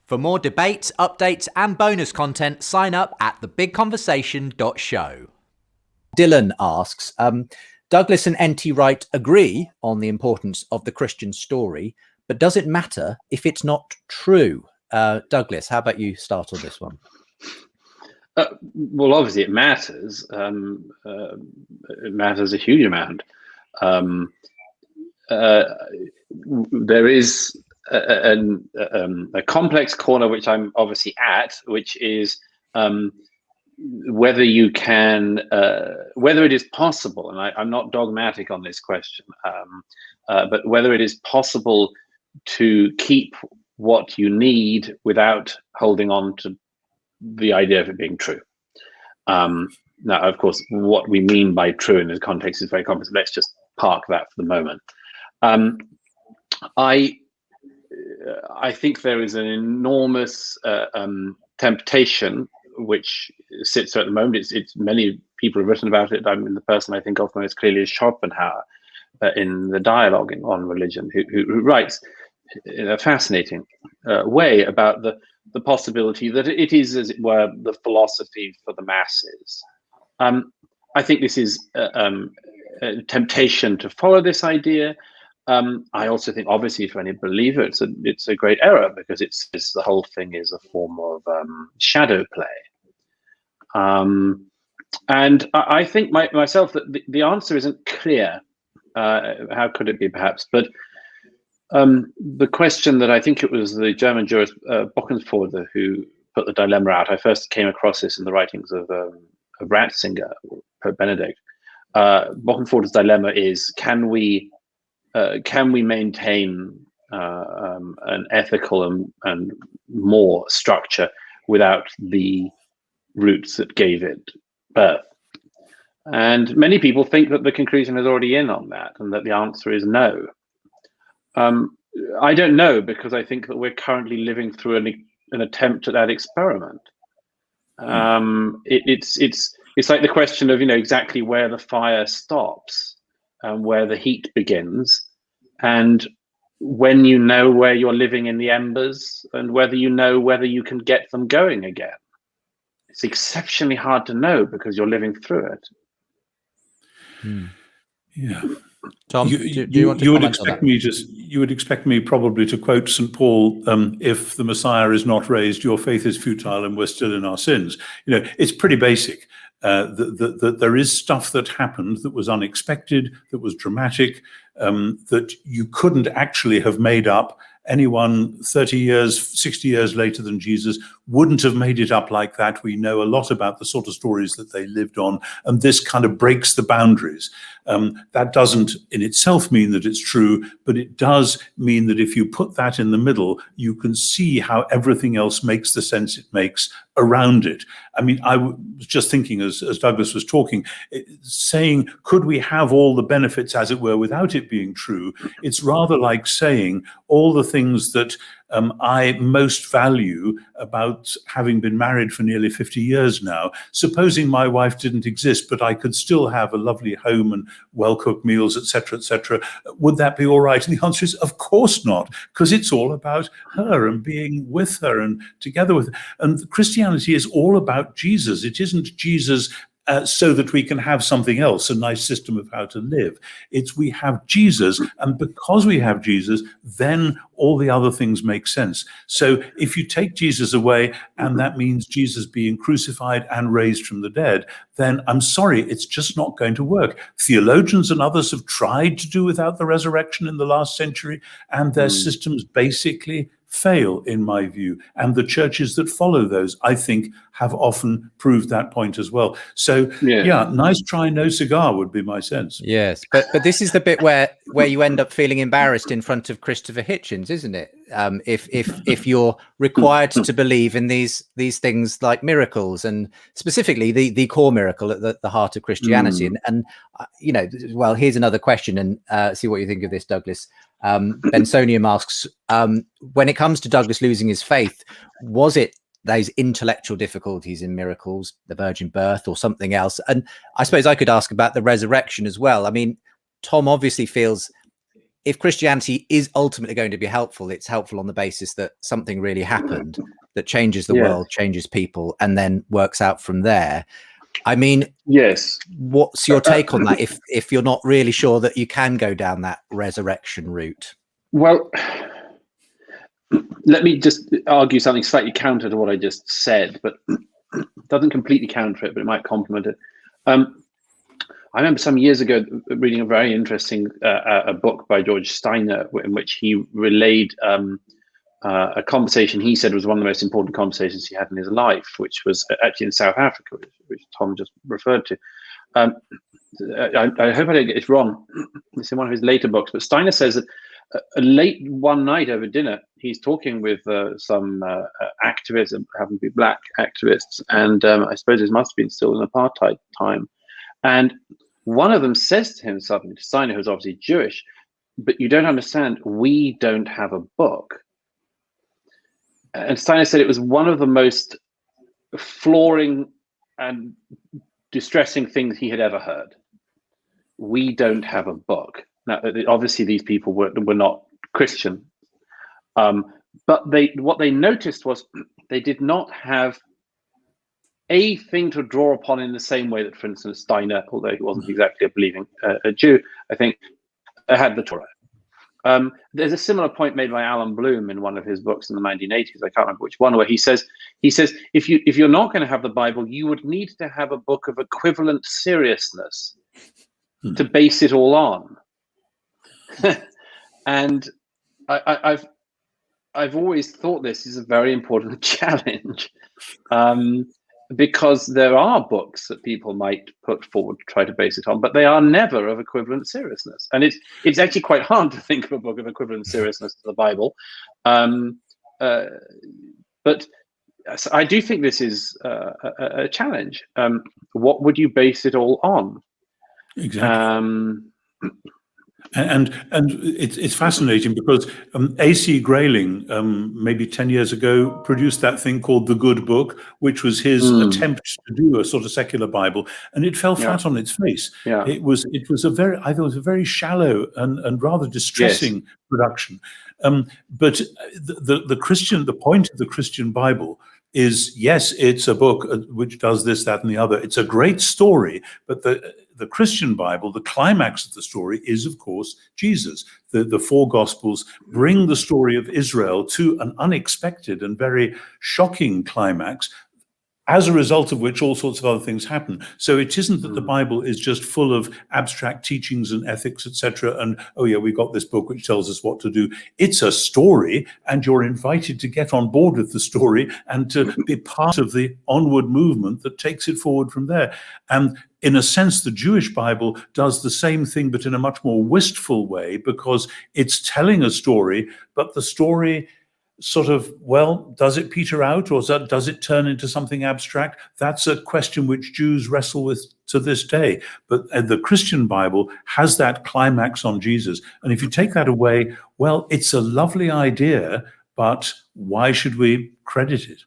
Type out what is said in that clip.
For more debates, updates and bonus content, sign up at thebigconversation.show. Dylan asks, Douglas and NT Wright agree on the importance of the Christian story, but does it matter if it's not true? Douglas, how about you start on this one? Well, obviously it matters. It matters a huge amount. There is a complex corner which I'm obviously at, which is whether you can, whether it is possible, and I'm not dogmatic on this question, but whether it is possible to keep what you need without holding on to the idea of it being true. Now, of course, what we mean by true in this context is very complex. Let's just park that for the moment. I think there is an enormous temptation which sits there at the moment. It's many people have written about it. I mean, the person I think of most clearly is Schopenhauer in the dialogue on religion, who writes in a fascinating way about the possibility that it is, as it were, the philosophy for the masses. I think this is a temptation to follow this idea. I also think, obviously, for any believer, it's a great error, because it's the whole thing is a form of shadow play. And I think myself that the answer isn't clear. How could it be, perhaps? But the question that I think it was the German jurist Bockensforde who put the dilemma out. I first came across this in the writings of Ratzinger, Pope Benedict. Bockensforde's dilemma is: can we maintain an ethical and more structure without the roots that gave it birth? And many people think that the conclusion is already in on that, and that the answer is no. I don't know, because I think that we're currently living through an attempt at that experiment. It's like the question of, exactly where the fire stops and where the heat begins, and when you know where you're living in the embers, and whether you can get them going again. It's exceptionally hard to know because you're living through it. Yeah. Tom, do you want to comment on that? You would expect me probably to quote St. Paul, if the Messiah is not raised, your faith is futile and we're still in our sins. It's pretty basic. That there is stuff that happened that was unexpected, that was dramatic, that you couldn't actually have made up. Anyone 30 years, 60 years later than Jesus wouldn't have made it up like that. We know a lot about the sort of stories that they lived on, and this kind of breaks the boundaries. That doesn't in itself mean that it's true, but it does mean that if you put that in the middle, you can see how everything else makes the sense it makes around it. I mean, I was just thinking as Douglas was talking, saying, could we have all the benefits, as it were, without it being true? It's rather like saying all the things that I most value about having been married for nearly 50 years now. Supposing my wife didn't exist, but I could still have a lovely home and well-cooked meals, etc., etc., would that be all right? And the answer is, of course not, because it's all about her and being with her and together with her. And Christianity is all about Jesus. It isn't Jesus so that we can have something else, a nice system of how to live. It's we have Jesus, and because we have Jesus, then all the other things make sense. So if you take Jesus away, and that means Jesus being crucified and raised from the dead, then I'm sorry, it's just not going to work. Theologians and others have tried to do without the resurrection in the last century, and their systems basically fail, in my view. And the churches that follow those, I think, have often proved that point as well. So, yeah, nice try, no cigar would be my sense. Yes, but this is the bit where you end up feeling embarrassed in front of Christopher Hitchens, isn't it? If you're required to believe in these things like miracles, and specifically the core miracle at the heart of Christianity. And well, here's another question, and see what you think of this, Douglas. Bensonium asks, when it comes to Douglas losing his faith, was it those intellectual difficulties in miracles, the virgin birth, or something else? And I suppose I could ask about the resurrection as well. I mean, Tom obviously feels if Christianity is ultimately going to be helpful, it's helpful on the basis that something really happened that changes the world, changes people, and then works out from there. I mean, yes. What's your take on that? If you're not really sure that you can go down that resurrection route? Well, let me just argue something slightly counter to what I just said, but doesn't completely counter it, but it might complement it. I remember some years ago reading a very interesting a book by George Steiner, in which he relayed a conversation he said was one of the most important conversations he had in his life, which was actually in South Africa, which Tom just referred to. I hope I don't get this wrong. It's in one of his later books, but Steiner says that late one night over dinner, he's talking with some activists, happen to be black activists, and I suppose it must have been still in apartheid time. And one of them says to him suddenly, to Steiner, who's obviously Jewish, but you don't understand, we don't have a book. And Steiner said it was one of the most flooring and distressing things he had ever heard. We don't have a book. Now, obviously, these people were not Christian, but what they noticed was they did not have a thing to draw upon in the same way that, for instance, Steiner, although he wasn't exactly a believing a Jew, I think, had the Torah. There's a similar point made by Alan Bloom in one of his books in the 1980s. I can't remember which one, where he says if you're not going to have the Bible, you would need to have a book of equivalent seriousness to base it all on. And I've always thought this is a very important challenge, because there are books that people might put forward to try to base it on, but they are never of equivalent seriousness. And it's actually quite hard to think of a book of equivalent seriousness to the Bible. But I do think this is a challenge. What would you base it all on? Exactly. And it's fascinating because A.C. Grayling, maybe 10 years ago, produced that thing called The Good Book, which was his attempt to do a sort of secular Bible, and it fell flat on its face. It was a very shallow and rather distressing production. But the point of the Christian Bible is, yes, it's a book which does this, that, and the other. It's a great story, but the Christian Bible, the climax of the story is, of course, Jesus. The four Gospels bring the story of Israel to an unexpected and very shocking climax, as a result of which all sorts of other things happen. So it isn't that the Bible is just full of abstract teachings and ethics, etc. And, oh yeah, we've got this book which tells us what to do. It's a story, and you're invited to get on board with the story and to be part of the onward movement that takes it forward from there. And in a sense, the Jewish Bible does the same thing, but in a much more wistful way, because it's telling a story, but the story sort of, well, does it peter out, or does it turn into something abstract? That's a question which Jews wrestle with to this day. But the Christian Bible has that climax on Jesus. And if you take that away, well, it's a lovely idea, but why should we credit it?